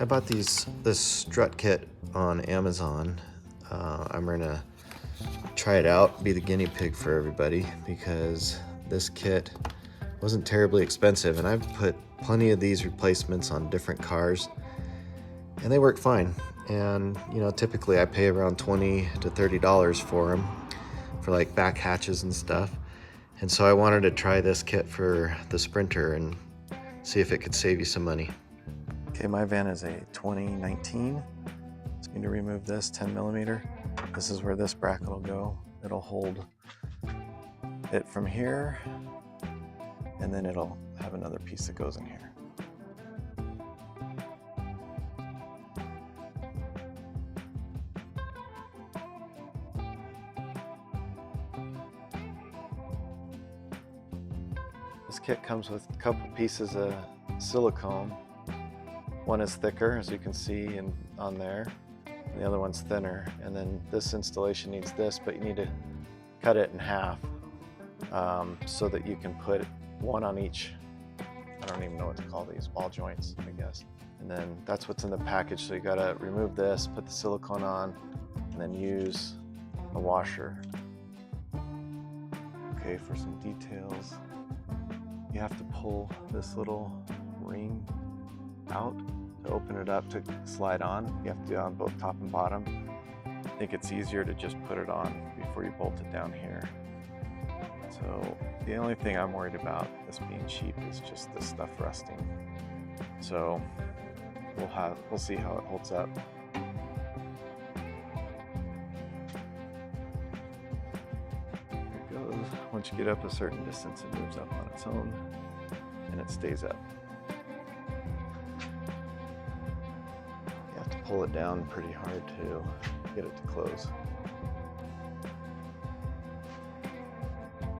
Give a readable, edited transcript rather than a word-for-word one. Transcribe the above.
I bought this strut kit on Amazon. I'm gonna try it out, be the guinea pig for everybody, because this kit wasn't terribly expensive, and I've put plenty of these replacements on different cars and they work fine. And you know, typically I pay around $20 to $30 for them for like back hatches and stuff. And so I wanted to try this kit for the Sprinter and see if it could save you some money. Okay, my van is a 2019. Just need to remove this 10 millimeter. This is where this bracket will go. It'll hold it from here, and then it'll have another piece that goes in here. This kit comes with a couple pieces of silicone. One is thicker, as you can see on there, and the other one's thinner. And then this installation needs this, but you need to cut it in half so that you can put one on each. I don't even know what to call these, ball joints, I guess. And then that's what's in the package. So you gotta remove this, put the silicone on, and then use a washer. Okay, for some details, you have to pull this little ring out to open it up to slide on. You have to do it on both top and bottom. I think it's easier to just put it on before you bolt it down here. So the only thing I'm worried about, this being cheap, is just this stuff rusting. So we'll see how it holds up. There it goes. Once you get up a certain distance, it moves up on its own and it stays up. You have to pull it down pretty hard to get it to close.